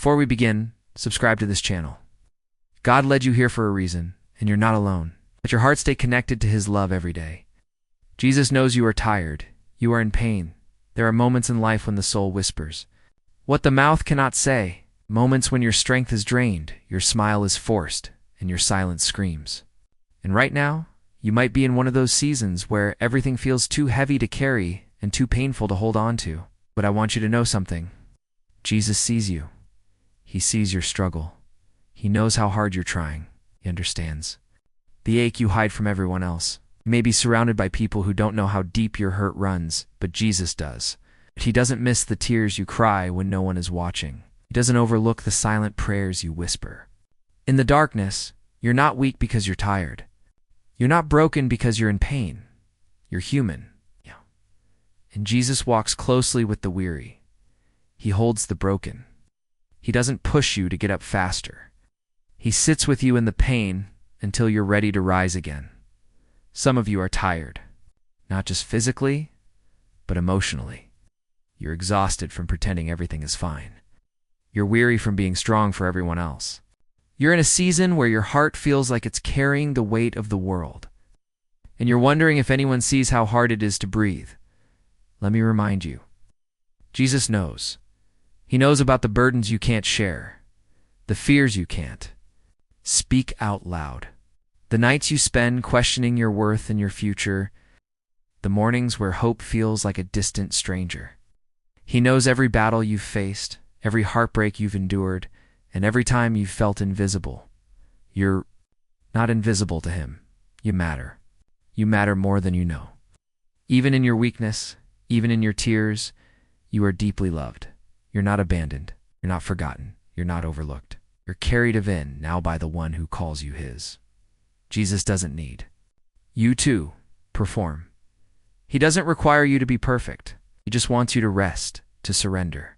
Before we begin, subscribe to this channel. God led you here for a reason, and you're not alone. Let your heart stay connected to His love every day. Jesus knows you are tired. You are in pain. There are moments in life when the soul whispers what the mouth cannot say, moments when your strength is drained, your smile is forced, and your silence screams. And right now, you might be in one of those seasons where everything feels too heavy to carry and too painful to hold on to. But I want you to know something. Jesus sees you. He sees your struggle. He knows how hard you're trying. He understands the ache you hide from everyone else. You may be surrounded by people who don't know how deep your hurt runs, but Jesus does. He doesn't miss the tears you cry when no one is watching. He doesn't overlook the silent prayers you whisper. In the darkness, you're not weak because you're tired. You're not broken because you're in pain. You're human. Yeah. And Jesus walks closely with the weary. He holds the broken. He doesn't push you to get up faster. He sits with you in the pain until you're ready to rise again. Some of you are tired, not just physically, but emotionally. You're exhausted from pretending everything is fine. You're weary from being strong for everyone else. You're in a season where your heart feels like it's carrying the weight of the world. And you're wondering if anyone sees how hard it is to breathe. Let me remind you. Jesus knows. He knows about the burdens you can't share, the fears you can't speak out loud, the nights you spend questioning your worth and your future, the mornings where hope feels like a distant stranger. He knows every battle you've faced, every heartbreak you've endured, and every time you've felt invisible. You're not invisible to Him. You matter. You matter more than you know. Even in your weakness, even in your tears, you are deeply loved. You're not abandoned. You're not forgotten. You're not overlooked. You're carried in now by the one who calls you His. Jesus doesn't need you to perform. He doesn't require you to be perfect. He just wants you to rest, to surrender,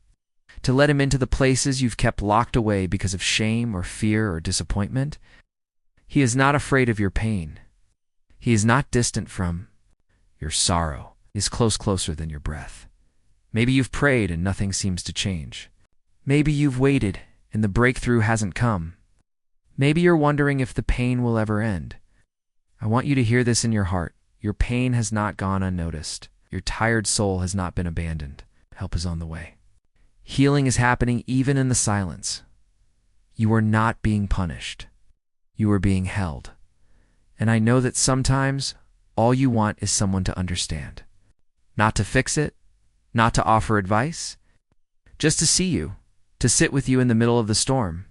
to let Him into the places you've kept locked away because of shame or fear or disappointment. He is not afraid of your pain. He is not distant from your sorrow. He is closer than your breath. Maybe you've prayed and nothing seems to change. Maybe you've waited and the breakthrough hasn't come. Maybe you're wondering if the pain will ever end. I want you to hear this in your heart. Your pain has not gone unnoticed. Your tired soul has not been abandoned. Help is on the way. Healing is happening even in the silence. You are not being punished. You are being held. And I know that sometimes all you want is someone to understand. Not to fix it, not to offer advice, just to see you, to sit with you in the middle of the storm.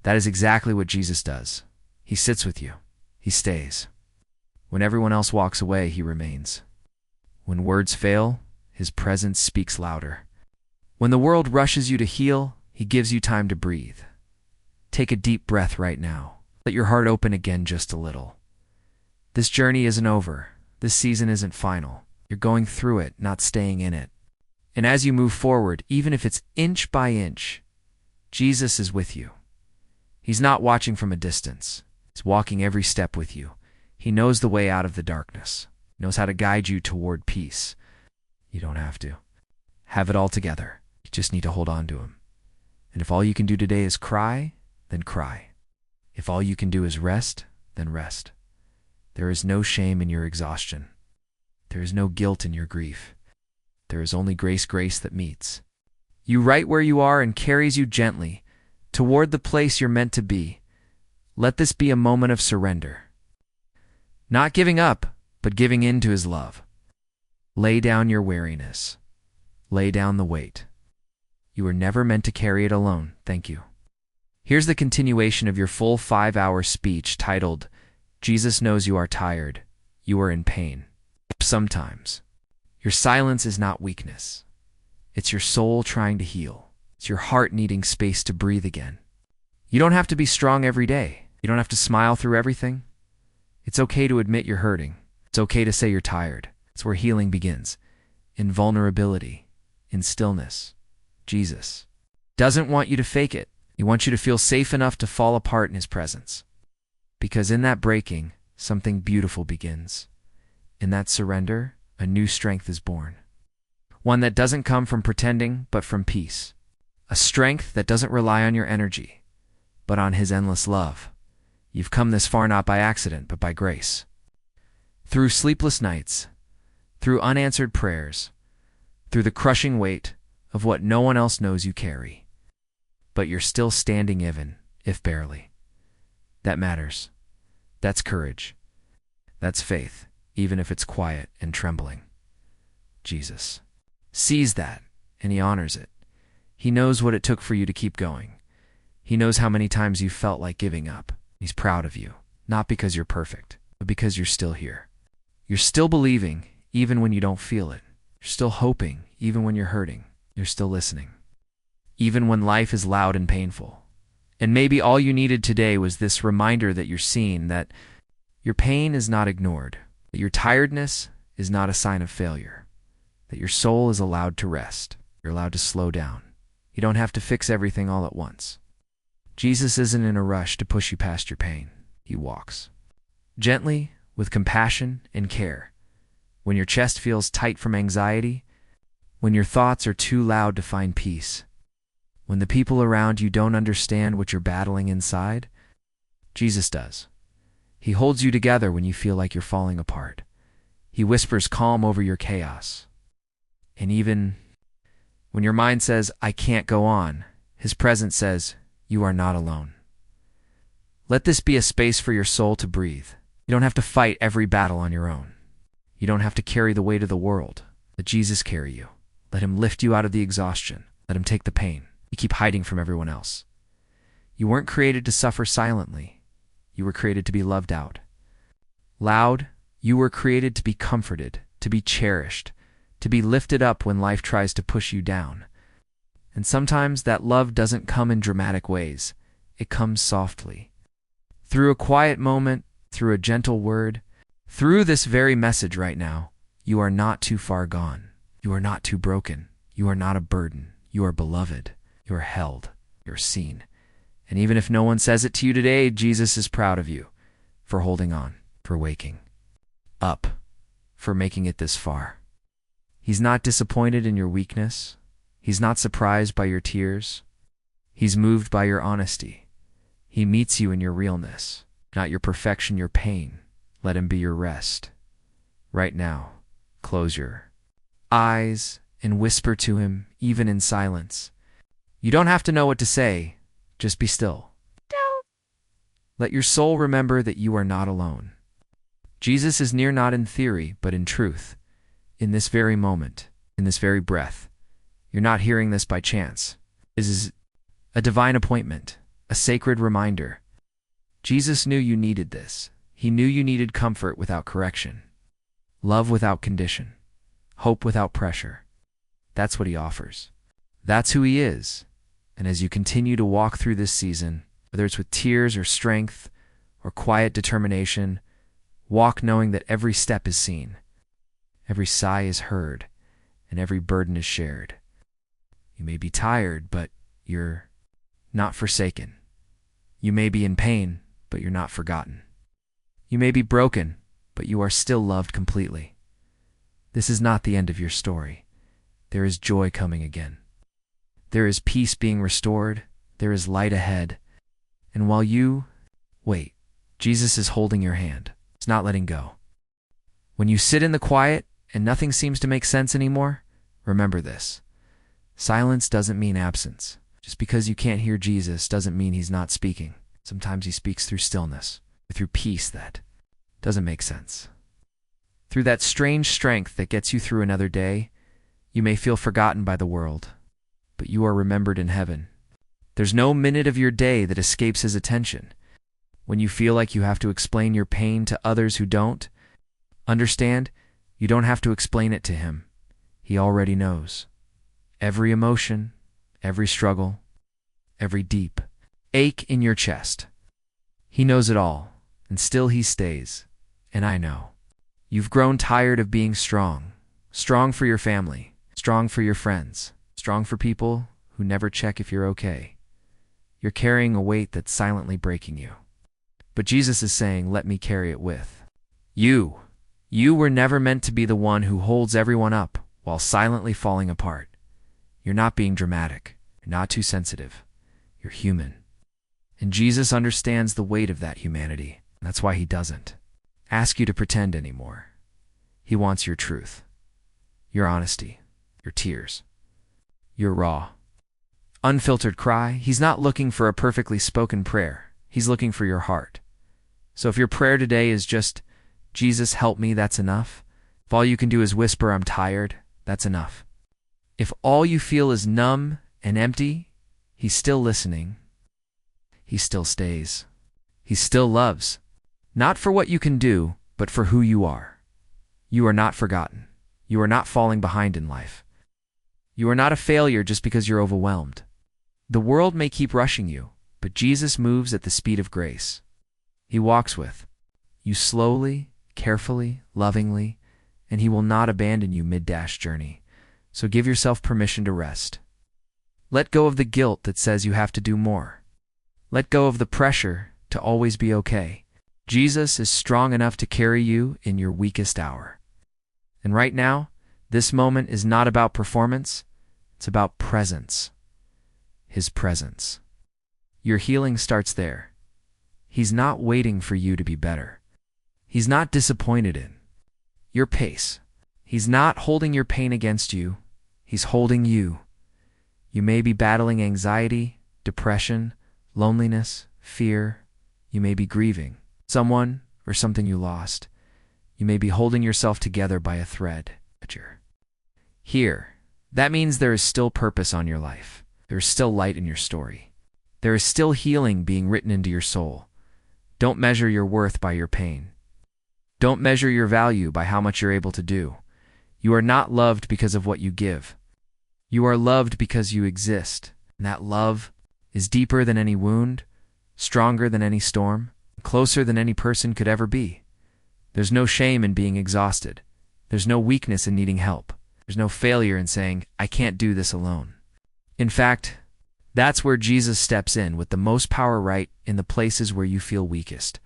That is exactly what Jesus does. He sits with you. He stays. When everyone else walks away, He remains. When words fail, His presence speaks louder. When the world rushes you to heal, He gives you time to breathe. Take a deep breath right now. Let your heart open again just a little. This journey isn't over. This season isn't final. You're going through it, not staying in it. And as you move forward, even if it's inch by inch, Jesus is with you. He's not watching from a distance. He's walking every step with you. He knows the way out of the darkness. He knows how to guide you toward peace. You don't have to have it all together. You just need to hold on to Him. And if all you can do today is cry, then cry. If all you can do is rest, then rest. There is no shame in your exhaustion. There is no guilt in your grief. There is only grace that meets you right where you are and carries you gently toward the place you're meant to be. Let this be a moment of surrender. Not giving up, but giving in to His love. Lay down your weariness. Lay down the weight. You were never meant to carry it alone. Thank you. Here's the continuation of your full 5-hour speech titled, Jesus knows you are tired. You are in pain. Sometimes. Your silence is not weakness. It's your soul trying to heal. It's your heart needing space to breathe again. You don't have to be strong every day. You don't have to smile through everything. It's okay to admit you're hurting. It's okay to say you're tired. It's where healing begins. In vulnerability. In stillness. Jesus doesn't want you to fake it. He wants you to feel safe enough to fall apart in His presence. Because in that breaking, something beautiful begins. In that surrender, a new strength is born. One that doesn't come from pretending, but from peace. a strength that doesn't rely on your energy, but on His endless love. You've come this far not by accident, but by grace. Through sleepless nights, through unanswered prayers, through the crushing weight of what no one else knows you carry. But you're still standing even, if barely. That matters. That's courage. That's faith, even if it's quiet and trembling. Jesus sees that, and He honors it. He knows what it took for you to keep going. He knows how many times you felt like giving up. He's proud of you, not because you're perfect, but because you're still here. You're still believing, even when you don't feel it. You're still hoping, even when you're hurting. You're still listening, even when life is loud and painful. And maybe all you needed today was this reminder that you're seen, that your pain is not ignored, that your tiredness is not a sign of failure, that your soul is allowed to rest. You're allowed to slow down. You don't have to fix everything all at once. Jesus isn't in a rush to push you past your pain. He walks gently, with compassion and care. When your chest feels tight from anxiety, when your thoughts are too loud to find peace, when the people around you don't understand what you're battling inside, Jesus does. He holds you together when you feel like you're falling apart. He whispers calm over your chaos. And even when your mind says, I can't go on, His presence says, you are not alone. Let this be a space for your soul to breathe. You don't have to fight every battle on your own. You don't have to carry the weight of the world. Let Jesus carry you. Let Him lift you out of the exhaustion. Let Him take the pain. You keep hiding from everyone else. You weren't created to suffer silently. You were created to be loved out. Loud, you were created to be comforted, to be cherished, to be lifted up when life tries to push you down. And sometimes that love doesn't come in dramatic ways. It comes softly. Through a quiet moment, through a gentle word, through this very message right now, you are not too far gone. You are not too broken. You are not a burden. You are beloved. You are held. You are seen. And even if no one says it to you today, Jesus is proud of you for holding on, for waking up, for making it this far. He's not disappointed in your weakness. He's not surprised by your tears. He's moved by your honesty. He meets you in your realness, not your perfection, your pain. Let Him be your rest. Right now, close your eyes and whisper to Him, even in silence. You don't have to know what to say. Just be still. Let your soul remember that you are not alone. Jesus is near not in theory, but in truth, in this very moment, in this very breath. You're not hearing this by chance. This is a divine appointment, a sacred reminder. Jesus knew you needed this. He knew you needed comfort without correction, love without condition, hope without pressure. That's what He offers. That's who He is. And as you continue to walk through this season, whether it's with tears or strength or quiet determination, walk knowing that every step is seen, every sigh is heard, and every burden is shared. You may be tired, but you're not forsaken. You may be in pain, but you're not forgotten. You may be broken, but you are still loved completely. This is not the end of your story. There is joy coming again. There is peace being restored. There is light ahead. And while you wait, Jesus is holding your hand. He's not letting go. When you sit in the quiet and nothing seems to make sense anymore, remember this. Silence doesn't mean absence. Just because you can't hear Jesus doesn't mean He's not speaking. Sometimes He speaks through stillness, through peace that doesn't make sense. Through that strange strength that gets you through another day, you may feel forgotten by the world, but you are remembered in heaven. There's no minute of your day that escapes His attention. When you feel like you have to explain your pain to others who don't, understand, you don't have to explain it to Him. He already knows. Every emotion, every struggle, every deep ache in your chest. He knows it all, and still He stays. And I know. You've grown tired of being strong. Strong for your family. Strong for your friends. Strong for people who never check if you're okay. You're carrying a weight that's silently breaking you. But Jesus is saying, let me carry it with you. You were never meant to be the one who holds everyone up while silently falling apart. You're not being dramatic. You're not too sensitive. You're human. And Jesus understands the weight of that humanity. That's why he doesn't ask you to pretend anymore. He wants your truth, your honesty, your tears, your raw, unfiltered cry. He's not looking for a perfectly spoken prayer. He's looking for your heart. So if your prayer today is just, Jesus, help me, that's enough. If all you can do is whisper, I'm tired, that's enough. If all you feel is numb and empty, he's still listening. He still stays. He still loves. Not for what you can do, but for who you are. You are not forgotten. You are not falling behind in life. You are not a failure just because you're overwhelmed. The world may keep rushing you, but Jesus moves at the speed of grace. He walks with you slowly, carefully, lovingly, and he will not abandon you mid-journey. So give yourself permission to rest. Let go of the guilt that says you have to do more. Let go of the pressure to always be okay. Jesus is strong enough to carry you in your weakest hour. And right now, this moment is not about performance, it's about presence. His presence. Your healing starts there. He's not waiting for you to be better. He's not disappointed in your pace. He's not holding your pain against you. He's holding you. You may be battling anxiety, depression, loneliness, fear. You may be grieving someone or something you lost. You may be holding yourself together by a thread. But you're here. That means there is still purpose on your life. There is still light in your story. There is still healing being written into your soul. Don't measure your worth by your pain. Don't measure your value by how much you're able to do. You are not loved because of what you give. You are loved because you exist. And that love is deeper than any wound, stronger than any storm, closer than any person could ever be. There's no shame in being exhausted. There's no weakness in needing help. There's no failure in saying, I can't do this alone. In fact, that's where Jesus steps in with the most power, right in the places where you feel weakest.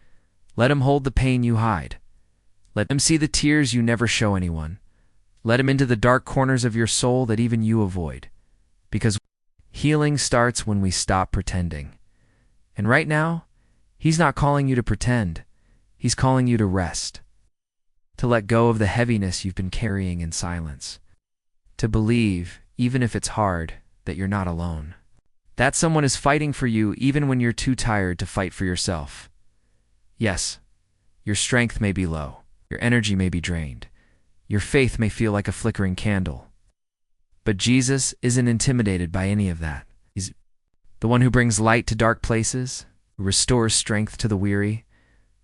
Let him hold the pain you hide. Let him see the tears you never show anyone. Let him into the dark corners of your soul that even you avoid. Because healing starts when we stop pretending. And right now, he's not calling you to pretend. He's calling you to rest. To let go of the heaviness you've been carrying in silence. To believe, even if it's hard, that you're not alone. That someone is fighting for you even when you're too tired to fight for yourself. Yes, your strength may be low. Your energy may be drained. Your faith may feel like a flickering candle. But Jesus isn't intimidated by any of that. He's the one who brings light to dark places, who restores strength to the weary,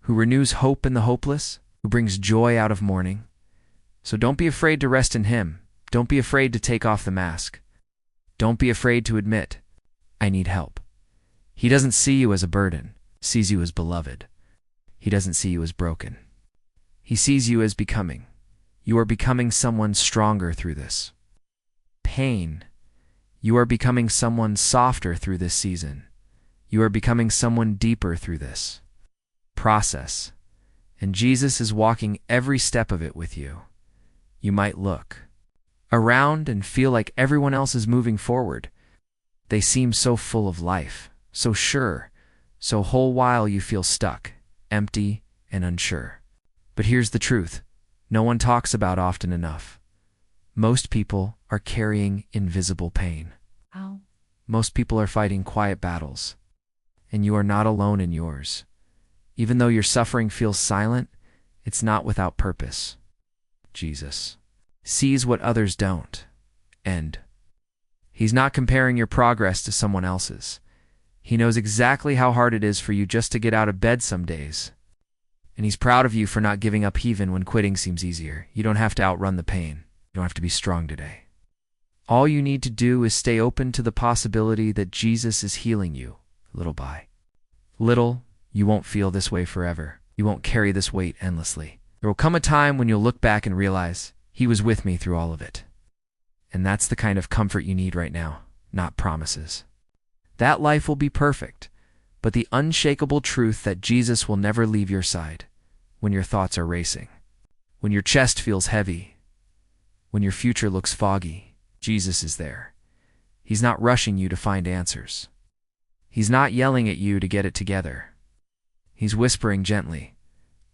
who renews hope in the hopeless, who brings joy out of mourning. So don't be afraid to rest in him. Don't be afraid to take off the mask. Don't be afraid to admit, I need help. He doesn't see you as a burden, sees you as beloved. He doesn't see you as broken. He sees you as becoming. You are becoming someone stronger through this pain. You are becoming someone softer through this season. You are becoming someone deeper through this process. And Jesus is walking every step of it with you. You might look around and feel like everyone else is moving forward. They seem so full of life, so sure, so whole, while you feel stuck, empty, and unsure. But here's the truth. No one talks about often enough. Most people are carrying invisible pain. Ow. Most people are fighting quiet battles. And you are not alone in yours. Even though your suffering feels silent, it's not without purpose. Jesus sees what others don't. And he's not comparing your progress to someone else's. He knows exactly how hard it is for you just to get out of bed some days. And he's proud of you for not giving up even when quitting seems easier. You don't have to outrun the pain. You don't have to be strong today. All you need to do is stay open to the possibility that Jesus is healing you, little by little. You won't feel this way forever. You won't carry this weight endlessly. There will come a time when you'll look back and realize, he was with me through all of it. And that's the kind of comfort you need right now, not promises. That life will be perfect, but the unshakable truth that Jesus will never leave your side when your thoughts are racing, when your chest feels heavy, when your future looks foggy, Jesus is there. He's not rushing you to find answers. He's not yelling at you to get it together. He's whispering gently,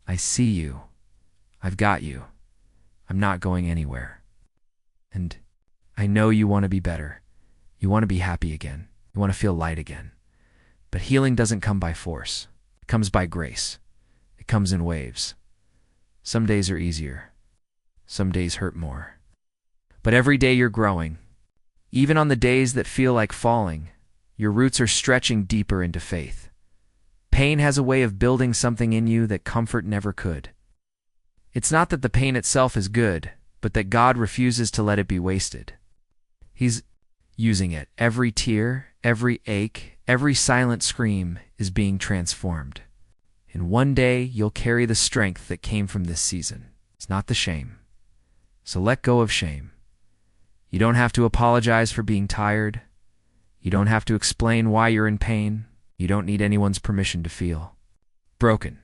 I see you. I've got you. I'm not going anywhere. And I know you want to be better. You want to be happy again. You want to feel light again. But healing doesn't come by force. It comes by grace. It comes in waves. Some days are easier. Some days hurt more. But every day you're growing. Even on the days that feel like falling, your roots are stretching deeper into faith. Pain has a way of building something in you that comfort never could. It's not that the pain itself is good, but that God refuses to let it be wasted. He's using it. Every tear, every ache, every silent scream is being transformed. And one day you'll carry the strength that came from this season. It's not the shame. So let go of shame. You don't have to apologize for being tired. You don't have to explain why you're in pain. You don't need anyone's permission to feel broken.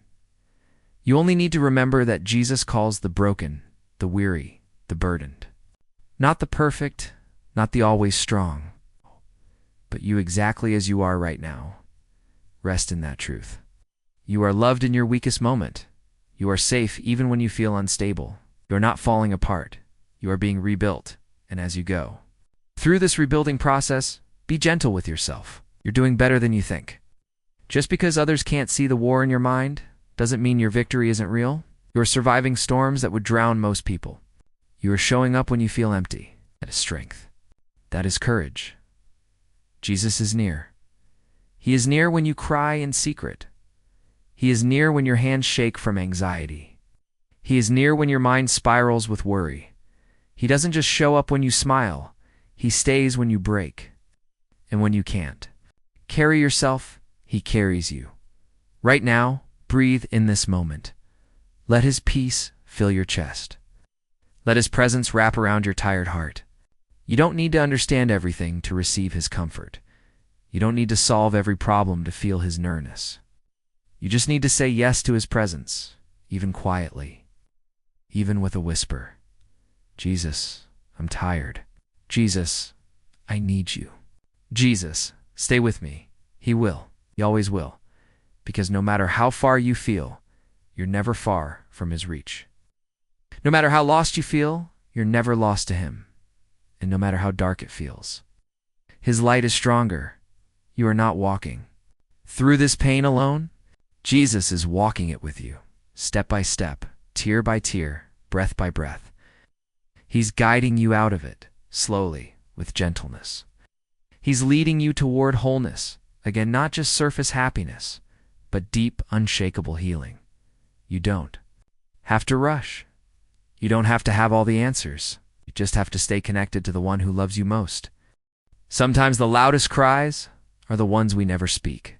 You only need to remember that Jesus calls the broken, the weary, the burdened. Not the perfect, not the always strong, but you exactly as you are right now. Rest in that truth. You are loved in your weakest moment. You are safe even when you feel unstable. You are not falling apart. You are being rebuilt, and as you go through this rebuilding process, be gentle with yourself. You're doing better than you think. Just because others can't see the war in your mind doesn't mean your victory isn't real. You are surviving storms that would drown most people. You are showing up when you feel empty. That is strength. That is courage. Jesus is near. He is near when you cry in secret. He is near when your hands shake from anxiety. He is near when your mind spirals with worry. He doesn't just show up when you smile. He stays when you break. And when you can't carry yourself, he carries you. Right now, breathe in this moment. Let his peace fill your chest. Let his presence wrap around your tired heart. You don't need to understand everything to receive his comfort. You don't need to solve every problem to feel his nearness. You just need to say yes to his presence, even quietly, even with a whisper. Jesus, I'm tired. Jesus, I need you. Jesus, stay with me. He will. He always will. Because no matter how far you feel, you're never far from his reach. No matter how lost you feel, you're never lost to him. And no matter how dark it feels, his light is stronger. You are not walking through this pain alone. Jesus is walking it with you, step by step, tear by tear, breath by breath. He's guiding you out of it, slowly, with gentleness. He's leading you toward wholeness, again, not just surface happiness, but deep, unshakable healing. You don't have to rush. You don't have to have all the answers. You just have to stay connected to the one who loves you most. Sometimes the loudest cries are the ones we never speak.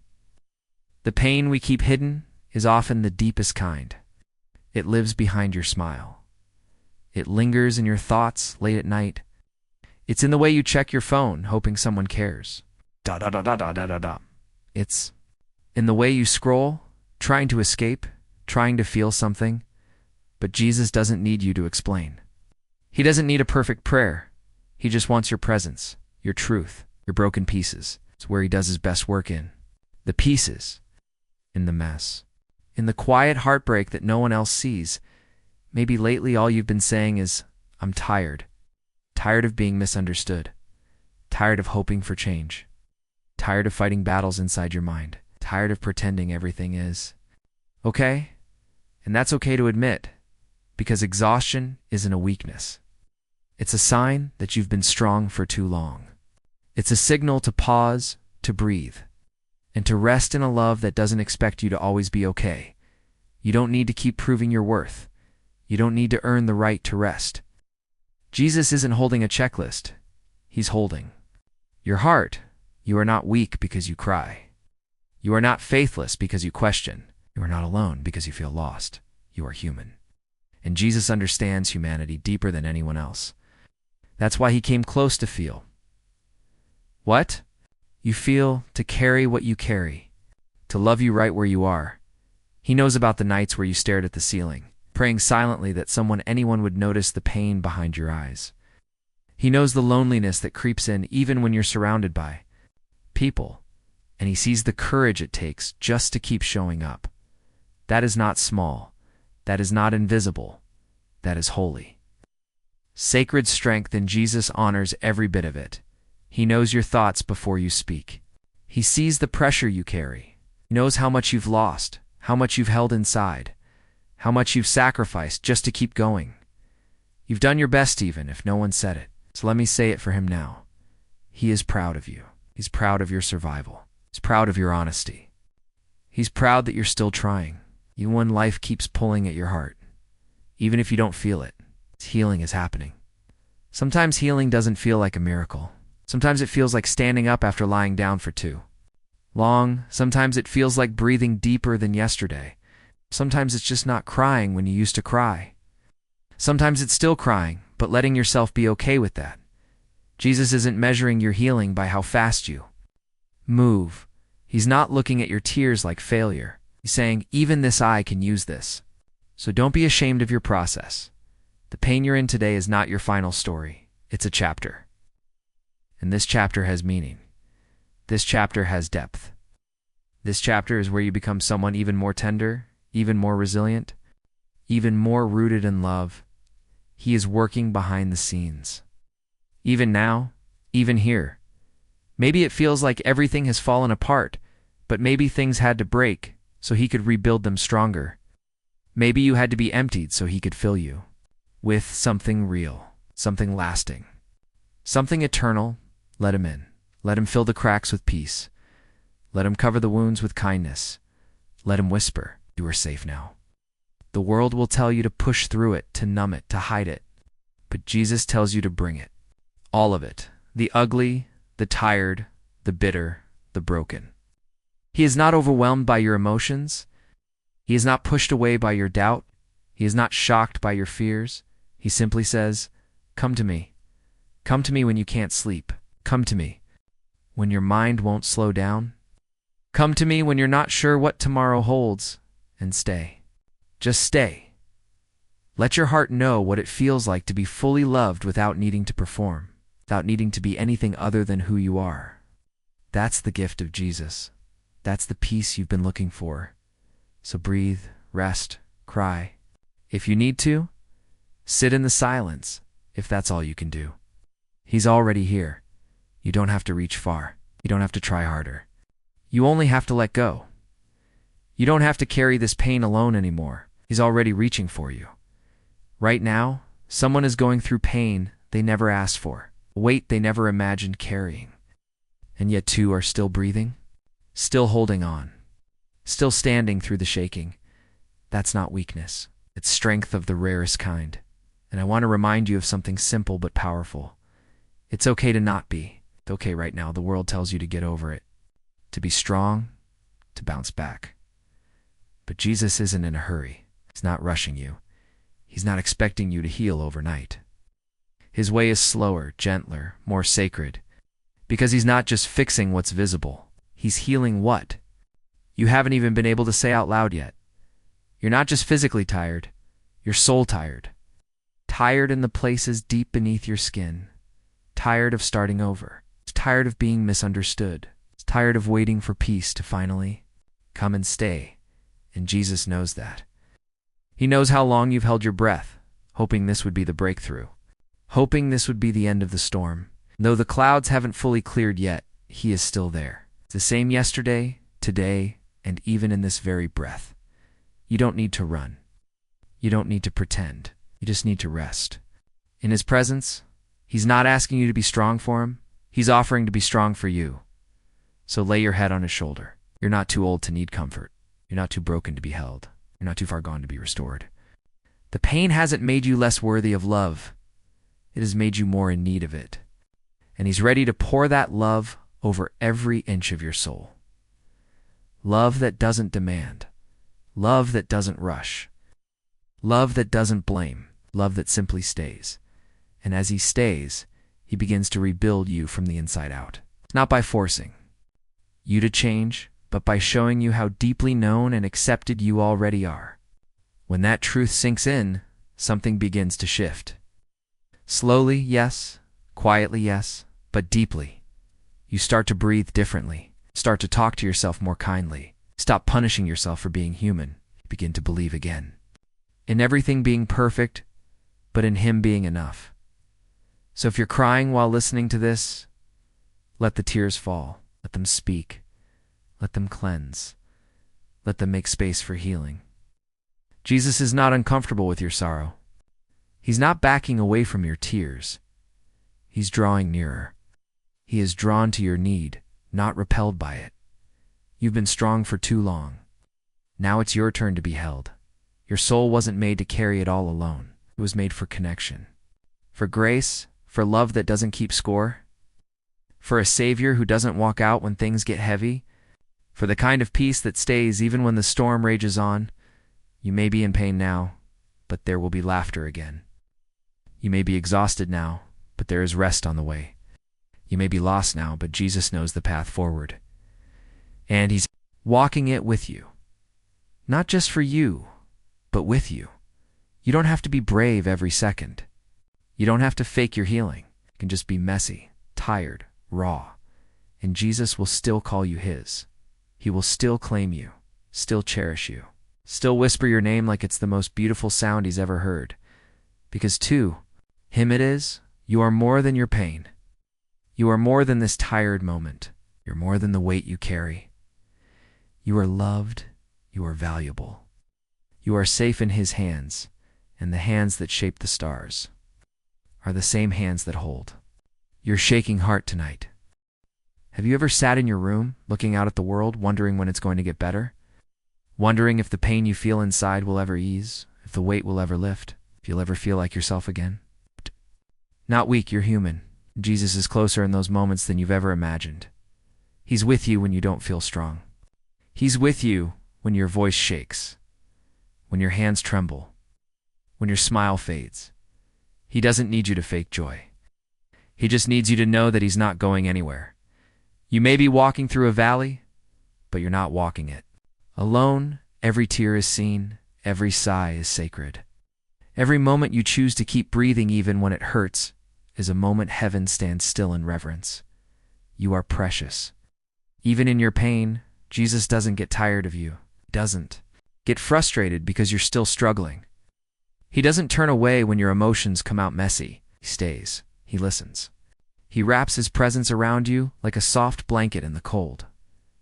The pain we keep hidden is often the deepest kind. It lives behind your smile. It lingers in your thoughts late at night. It's in the way you check your phone, hoping someone cares. It's in the way you scroll, trying to escape, trying to feel something. But Jesus doesn't need you to explain. He doesn't need a perfect prayer. He just wants your presence, your truth, your broken pieces. It's where he does his best work in. The pieces. In the mess. In the quiet heartbreak that no one else sees. Maybe lately all you've been saying is, I'm tired. Tired of being misunderstood. Tired of hoping for change. Tired of fighting battles inside your mind. Tired of pretending everything is okay. And that's okay to admit, because exhaustion isn't a weakness. It's a sign that you've been strong for too long. It's a signal to pause, to breathe, and to rest in a love that doesn't expect you to always be okay. You don't need to keep proving your worth. You don't need to earn the right to rest. Jesus isn't holding a checklist. He's holding your heart. You are not weak because you cry. You are not faithless because you question. You are not alone because you feel lost. You are human. And Jesus understands humanity deeper than anyone else. That's why he came close to feel what you feel, to carry what you carry, to love you right where you are. He knows about the nights where you stared at the ceiling, praying silently that anyone would notice the pain behind your eyes. He knows the loneliness that creeps in even when you're surrounded by people, and he sees the courage it takes just to keep showing up. That is not small. That is not invisible. That is holy. Sacred strength in Jesus honors every bit of it. He knows your thoughts before you speak. He sees the pressure you carry. He knows how much you've lost, how much you've held inside, how much you've sacrificed just to keep going. You've done your best even if no one said it. So let me say it for him now. He is proud of you. He's proud of your survival. He's proud of your honesty. He's proud that you're still trying, even when life keeps pulling at your heart. Even if you don't feel it, healing is happening. Sometimes healing doesn't feel like a miracle. Sometimes it feels like standing up after lying down for too long. Sometimes it feels like breathing deeper than yesterday. Sometimes it's just not crying when you used to cry. Sometimes it's still crying, but letting yourself be okay with that. Jesus isn't measuring your healing by how fast you move. He's not looking at your tears like failure. He's saying, even this eye can use this. So don't be ashamed of your process. The pain you're in today is not your final story. It's a chapter. And this chapter has meaning. This chapter has depth. This chapter is where you become someone even more tender, even more resilient, even more rooted in love. He is working behind the scenes. Even now, even here. Maybe it feels like everything has fallen apart, but maybe things had to break so he could rebuild them stronger. Maybe you had to be emptied so he could fill you with something real, something lasting, something eternal. Let him in. Let him fill the cracks with peace. Let him cover the wounds with kindness. Let him whisper, you are safe now. The world will tell you to push through it, to numb it, to hide it. But Jesus tells you to bring it. All of it. The ugly, the tired, the bitter, the broken. He is not overwhelmed by your emotions. He is not pushed away by your doubt. He is not shocked by your fears. He simply says, come to me. Come to me when you can't sleep. Come to me when your mind won't slow down. Come to me when you're not sure what tomorrow holds, and stay. Just stay. Let your heart know what it feels like to be fully loved without needing to perform, without needing to be anything other than who you are. That's the gift of Jesus. That's the peace you've been looking for. So breathe, rest, cry. If you need to, sit in the silence, if that's all you can do. He's already here. You don't have to reach far. You don't have to try harder. You only have to let go. You don't have to carry this pain alone anymore. He's already reaching for you. Right now, someone is going through pain they never asked for, a weight they never imagined carrying. And yet two are still breathing, still holding on, still standing through the shaking. That's not weakness. It's strength of the rarest kind. And I want to remind you of something simple but powerful. It's okay to not be. It's okay right now. The world tells you to get over it, to be strong, to bounce back. But Jesus isn't in a hurry. He's not rushing you. He's not expecting you to heal overnight. His way is slower, gentler, more sacred, because he's not just fixing what's visible. He's healing what you haven't even been able to say out loud yet. You're not just physically tired, you're soul tired. Tired in the places deep beneath your skin. Tired of starting over. Tired of being misunderstood. Tired of waiting for peace to finally come and stay. And Jesus knows that. He knows how long you've held your breath, hoping this would be the breakthrough. Hoping this would be the end of the storm. Though the clouds haven't fully cleared yet, he is still there. The same yesterday, today, and even in this very breath. You don't need to run. You don't need to pretend. You just need to rest. In his presence, he's not asking you to be strong for him. He's offering to be strong for you. So lay your head on his shoulder. You're not too old to need comfort. You're not too broken to be held. You're not too far gone to be restored. The pain hasn't made you less worthy of love. It has made you more in need of it. And he's ready to pour that love over every inch of your soul. Love that doesn't demand. Love that doesn't rush. Love that doesn't blame. Love that simply stays. And as he stays, he begins to rebuild you from the inside out. Not by forcing you to change, but by showing you how deeply known and accepted you already are. When that truth sinks in, something begins to shift. Slowly, yes. Quietly, yes, but deeply. You start to breathe differently. Start to talk to yourself more kindly. Stop punishing yourself for being human. Begin to believe again. In everything being perfect, but in Him being enough. So if you're crying while listening to this, let the tears fall. Let them speak. Let them cleanse. Let them make space for healing. Jesus is not uncomfortable with your sorrow. He's not backing away from your tears. He's drawing nearer. He is drawn to your need, not repelled by it. You've been strong for too long. Now it's your turn to be held. Your soul wasn't made to carry it all alone. It was made for connection, for grace, for love that doesn't keep score, for a Savior who doesn't walk out when things get heavy, for the kind of peace that stays even when the storm rages on. You may be in pain now, but there will be laughter again. You may be exhausted now, but there is rest on the way. You may be lost now, but Jesus knows the path forward. And He's walking it with you. Not just for you, but with you. You don't have to be brave every second. You don't have to fake your healing. You can just be messy, tired, raw. And Jesus will still call you His. He will still claim you, still cherish you, still whisper your name like it's the most beautiful sound He's ever heard. Because to Him it is, you are more than your pain. You are more than this tired moment. You're more than the weight you carry. You are loved. You are valuable. You are safe in His hands, and the hands that shape the stars are the same hands that hold your shaking heart tonight. Have you ever sat in your room, looking out at the world, wondering when it's going to get better? Wondering if the pain you feel inside will ever ease, if the weight will ever lift, if you'll ever feel like yourself again? Not weak, you're human. Jesus is closer in those moments than you've ever imagined. He's with you when you don't feel strong. He's with you when your voice shakes, when your hands tremble, when your smile fades. He doesn't need you to fake joy. He just needs you to know that He's not going anywhere. You may be walking through a valley, but you're not walking it alone. Every tear is seen. Every sigh is sacred. Every moment you choose to keep breathing even when it hurts is a moment heaven stands still in reverence. You are precious. Even in your pain, Jesus doesn't get tired of you. He doesn't get frustrated because you're still struggling. He doesn't turn away when your emotions come out messy. He stays. He listens. He wraps His presence around you like a soft blanket in the cold.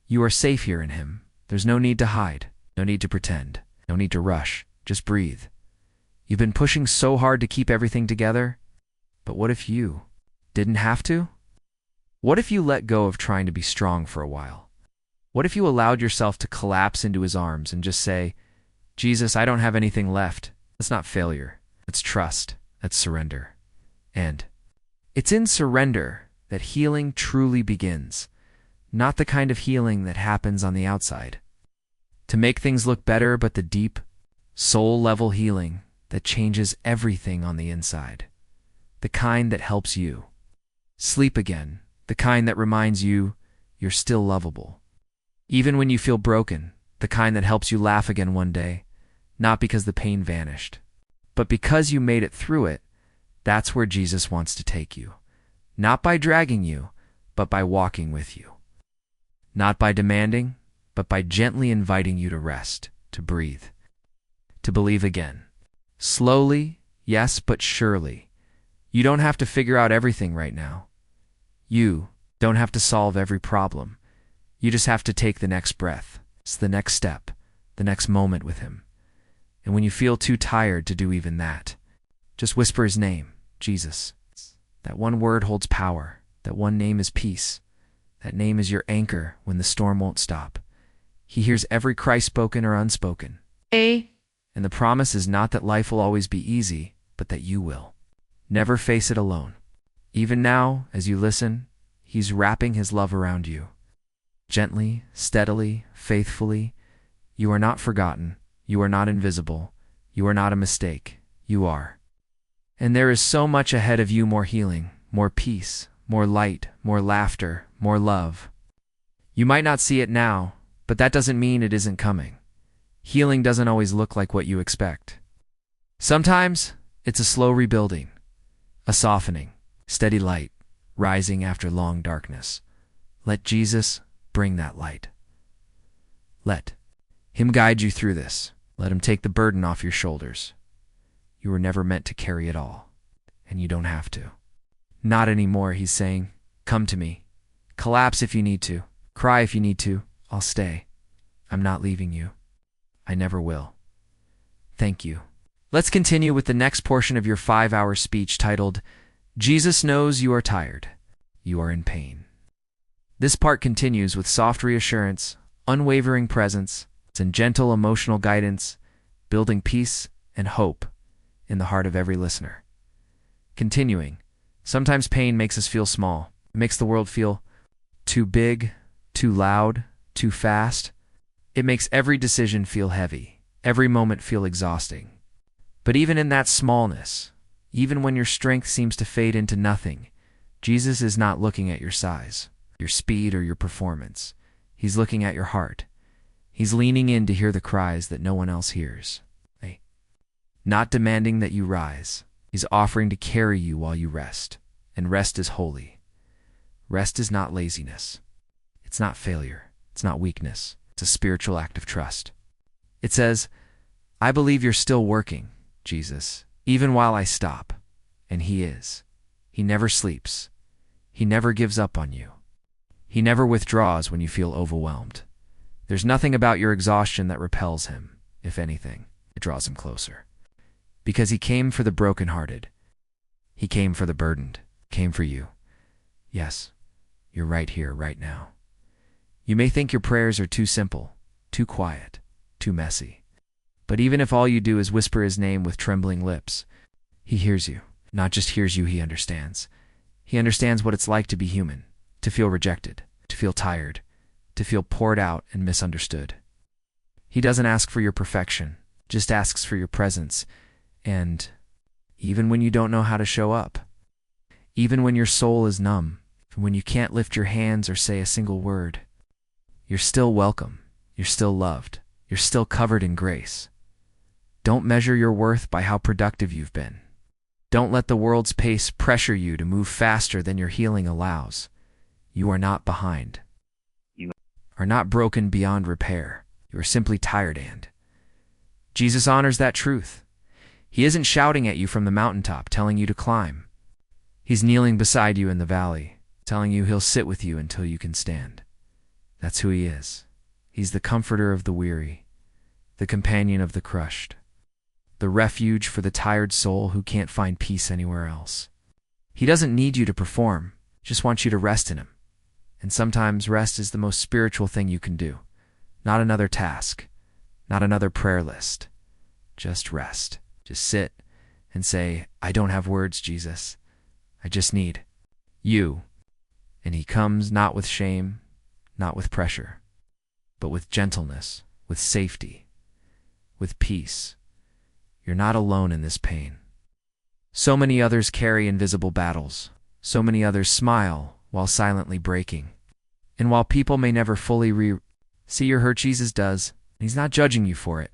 You are safe here in Him. There's no need to hide, no need to pretend, no need to rush. Just breathe. You've been pushing so hard to keep everything together, but what if you didn't have to? What if you let go of trying to be strong for a while? What if you allowed yourself to collapse into His arms and just say, Jesus, I don't have anything left. That's not failure. That's trust. That's surrender. And it's in surrender that healing truly begins, not the kind of healing that happens on the outside to make things look better, but the deep, soul-level healing that changes everything on the inside, the kind that helps you sleep again, the kind that reminds you you're still lovable, even when you feel broken, the kind that helps you laugh again one day, not because the pain vanished, but because you made it through it. That's where Jesus wants to take you. Not by dragging you, but by walking with you. Not by demanding, but by gently inviting you to rest, to breathe, to believe again. Slowly, yes, but surely. You don't have to figure out everything right now. You don't have to solve every problem. You just have to take the next breath. It's the next step, the next moment with Him. And when you feel too tired to do even that, just whisper His name, Jesus. That one word holds power. That one name is peace. That name is your anchor when the storm won't stop. He hears every cry spoken or unspoken. And the promise is not that life will always be easy, but that you will. Never face it alone. Even now, as you listen, He's wrapping His love around you. Gently, steadily, faithfully. You are not forgotten. You are not invisible. You are not a mistake. You are. And there is so much ahead of you, more healing, more peace, more light, more laughter, more love. You might not see it now, but that doesn't mean it isn't coming. Healing doesn't always look like what you expect. Sometimes it's a slow rebuilding, a softening, Steady light, rising after long darkness. Let Jesus bring that light. Let Him guide you through this. Let Him take the burden off your shoulders. You were never meant to carry it all, and you don't have to. Not anymore, He's saying. Come to me. Collapse if you need to. Cry if you need to. I'll stay. I'm not leaving you. I never will. Thank you. Let's continue with the next portion of your 5-hour speech titled, Jesus knows you are tired. You are in pain. This part continues with soft reassurance, unwavering presence, and gentle emotional guidance, building peace and hope in the heart of every listener. Continuing, sometimes pain makes us feel small. It makes the world feel too big, too loud, too fast. It makes every decision feel heavy, every moment feel exhausting. But even in that smallness, even when your strength seems to fade into nothing, Jesus is not looking at your size, your speed, or your performance. He's looking at your heart. He's leaning in to hear the cries that no one else hears. Not demanding that you rise. He's offering to carry you while you rest. And rest is holy. Rest is not laziness. It's not failure. It's not weakness. It's a spiritual act of trust. It says, I believe you're still working, Jesus, even while I stop. And He is. He never sleeps. He never gives up on you. He never withdraws when you feel overwhelmed. There's nothing about your exhaustion that repels Him. If anything, it draws Him closer. Because He came for the brokenhearted. He came for the burdened. Came for you. Yes, you're right here, right now. You may think your prayers are too simple, too quiet, too messy. But even if all you do is whisper His name with trembling lips, He hears you. Not just hears you, He understands. He understands what it's like to be human, to feel rejected, to feel tired, to feel poured out and misunderstood. He doesn't ask for your perfection, just asks for your presence. And even when you don't know how to show up, even when your soul is numb, when you can't lift your hands or say a single word, you're still welcome, you're still loved, you're still covered in grace. Don't measure your worth by how productive you've been. Don't let the world's pace pressure you to move faster than your healing allows. You are not behind. You are not broken beyond repair. You are simply tired, and Jesus honors that truth. He isn't shouting at you from the mountaintop, telling you to climb. He's kneeling beside you in the valley, telling you He'll sit with you until you can stand. That's who He is. He's the comforter of the weary, the companion of the crushed, the refuge for the tired soul who can't find peace anywhere else. He doesn't need you to perform, just wants you to rest in Him. And sometimes rest is the most spiritual thing you can do. Not another task, not another prayer list. Just rest. Just sit and say, I don't have words, Jesus. I just need you. And He comes not with shame, not with pressure, but with gentleness, with safety, with peace. You're not alone in this pain. So many others carry invisible battles. So many others smile while silently breaking. And while people may never fully see your hurt, Jesus does. He's not judging you for it.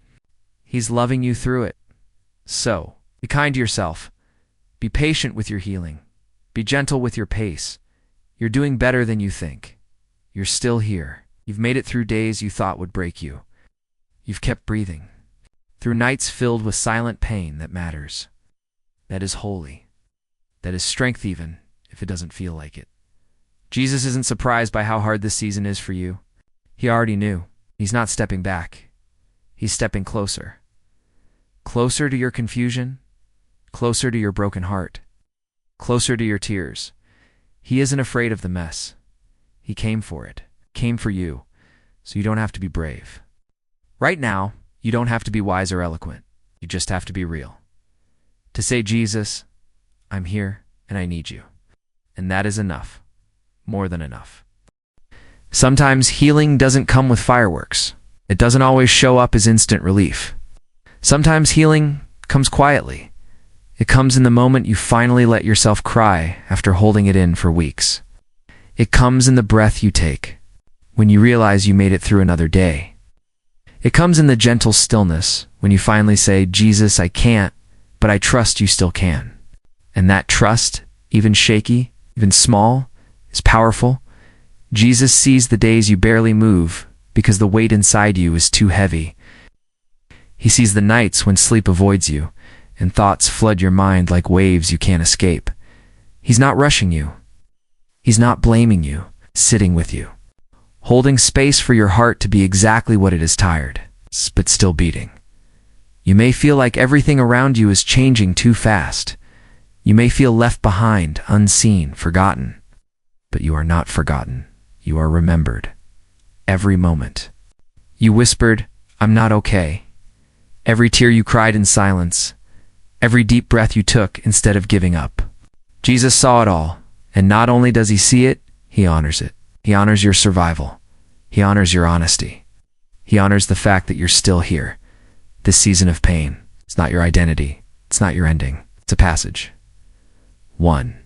He's loving you through it. So, be kind to yourself. Be patient with your healing. Be gentle with your pace. You're doing better than you think. You're still here. You've made it through days you thought would break you. You've kept breathing. Through nights filled with silent pain that matters. That is holy. That is strength even if it doesn't feel like it. Jesus isn't surprised by how hard this season is for you. He already knew. He's not stepping back. He's stepping closer. Closer to your confusion, closer to your broken heart, closer to your tears. He isn't afraid of the mess. He came for it, came for you, so you don't have to be brave. Right now, you don't have to be wise or eloquent. You just have to be real. To say, Jesus, I'm here and I need you. And that is enough. More than enough. Sometimes healing doesn't come with fireworks. It doesn't always show up as instant relief. Sometimes healing comes quietly. It comes in the moment you finally let yourself cry after holding it in for weeks. It comes in the breath you take, when you realize you made it through another day. It comes in the gentle stillness, when you finally say, Jesus, I can't, but I trust you still can. And that trust, even shaky, even small, is powerful. Jesus sees the days you barely move because the weight inside you is too heavy. He sees the nights when sleep avoids you and thoughts flood your mind like waves you can't escape. He's not rushing you. He's not blaming you, sitting with you, holding space for your heart to be exactly what it is, tired, but still beating. You may feel like everything around you is changing too fast. You may feel left behind, unseen, forgotten. But you are not forgotten. You are remembered. Every moment. You whispered, "I'm not okay." Every tear you cried in silence. Every deep breath you took instead of giving up. Jesus saw it all, and not only does he see it, he honors it. He honors your survival. He honors your honesty. He honors the fact that you're still here. This season of pain, it's not your identity. It's not your ending. It's a passage. One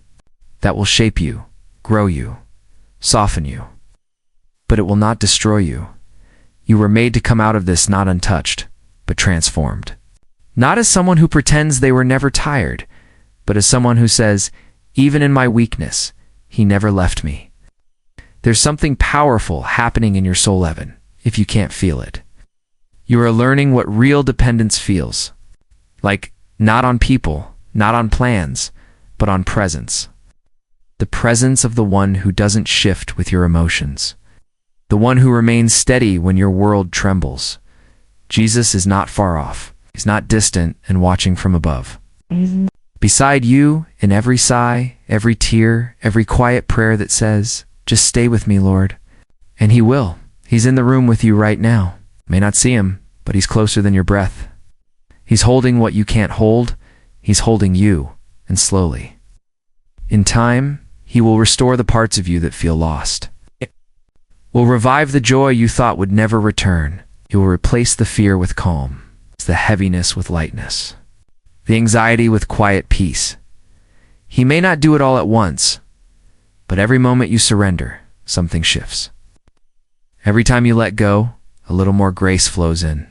that will shape you, grow you, soften you. But it will not destroy you. You were made to come out of this not untouched, but transformed. Not as someone who pretends they were never tired, but as someone who says, "Even in my weakness, he never left me." There's something powerful happening in your soul, Evan, if you can't feel it. You are learning what real dependence feels. Like, not on people, not on plans, but on presence. The presence of the one who doesn't shift with your emotions. The one who remains steady when your world trembles. Jesus is not far off. He's not distant and watching from above. Beside you, in every sigh, every tear, every quiet prayer that says, "Just stay with me, Lord." And he will. He's in the room with you right now. May not see him, but he's closer than your breath. He's holding what you can't hold. He's holding you, and slowly. In time, he will restore the parts of you that feel lost. Will revive the joy you thought would never return. He will replace the fear with calm, the heaviness with lightness, the anxiety with quiet peace. He may not do it all at once, but every moment you surrender, something shifts. Every time you let go, a little more grace flows in.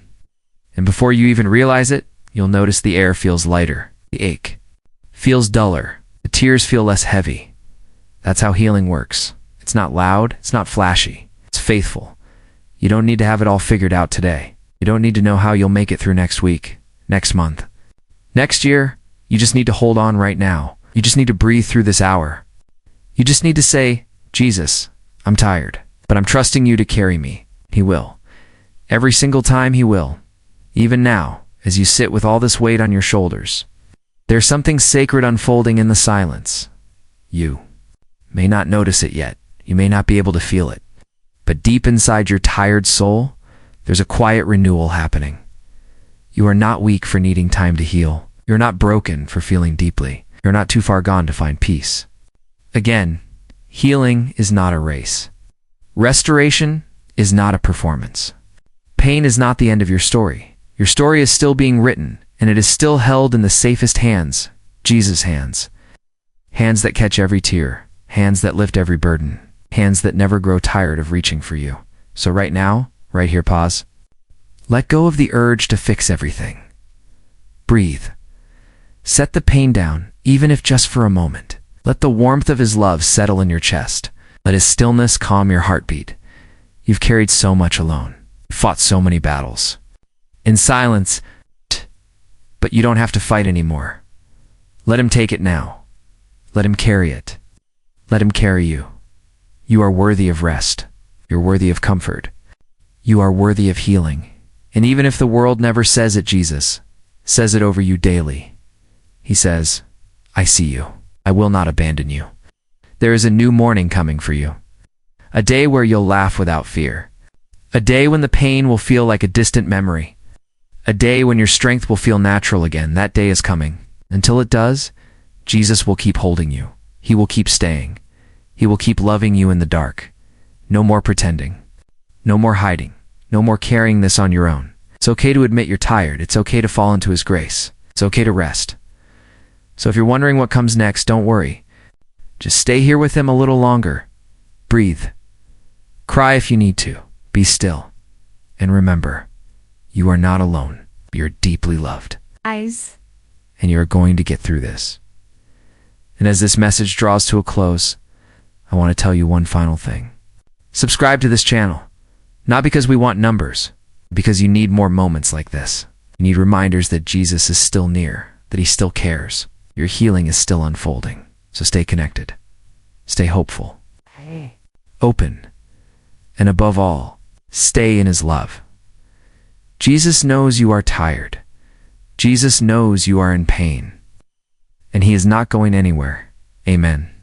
And before you even realize it, you'll notice the air feels lighter, the ache feels duller, the tears feel less heavy. That's how healing works. It's not loud, it's not flashy, it's faithful. You don't need to have it all figured out today. You don't need to know how you'll make it through next week, next month, next year. You just need to hold on right now. You just need to breathe through this hour. You just need to say, "Jesus, I'm tired, but I'm trusting you to carry me." He will. Every single time he will. Even now, as you sit with all this weight on your shoulders. There's something sacred unfolding in the silence. You may not notice it yet. You may not be able to feel it. But deep inside your tired soul, there's a quiet renewal happening. You are not weak for needing time to heal. You're not broken for feeling deeply. You're not too far gone to find peace. Again, healing is not a race. Restoration is not a performance. Pain is not the end of your story. Your story is still being written, and it is still held in the safest hands, Jesus' hands. Hands that catch every tear, hands that lift every burden, hands that never grow tired of reaching for you. So right now, right here, pause. Let go of the urge to fix everything. Breathe. Set the pain down, even if just for a moment. Let the warmth of his love settle in your chest. Let his stillness calm your heartbeat. You've carried so much alone. Fought so many battles. In silence, but you don't have to fight anymore. Let him take it now. Let him carry it. Let him carry you. You are worthy of rest. You're worthy of comfort. You are worthy of healing. And even if the world never says it, Jesus says it over you daily. He says, "I see you. I will not abandon you." There is a new morning coming for you. A day where you'll laugh without fear. A day when the pain will feel like a distant memory. A day when your strength will feel natural again. That day is coming. Until it does, Jesus will keep holding you. He will keep staying. He will keep loving you in the dark. No more pretending. No more hiding. No more carrying this on your own. It's okay to admit you're tired. It's okay to fall into his grace. It's okay to rest. So if you're wondering what comes next, don't worry. Just stay here with him a little longer. Breathe. Cry if you need to. Be still. And remember, you are not alone. You're deeply loved. Eyes. And you're going to get through this. And as this message draws to a close, I want to tell you one final thing. Subscribe to this channel, not because we want numbers, because you need more moments like this. You need reminders that Jesus is still near, that he still cares. Your healing is still unfolding. So stay connected. Stay hopeful. Open. And above all, stay in his love. Jesus knows you are tired. Jesus knows you are in pain. And he is not going anywhere. Amen.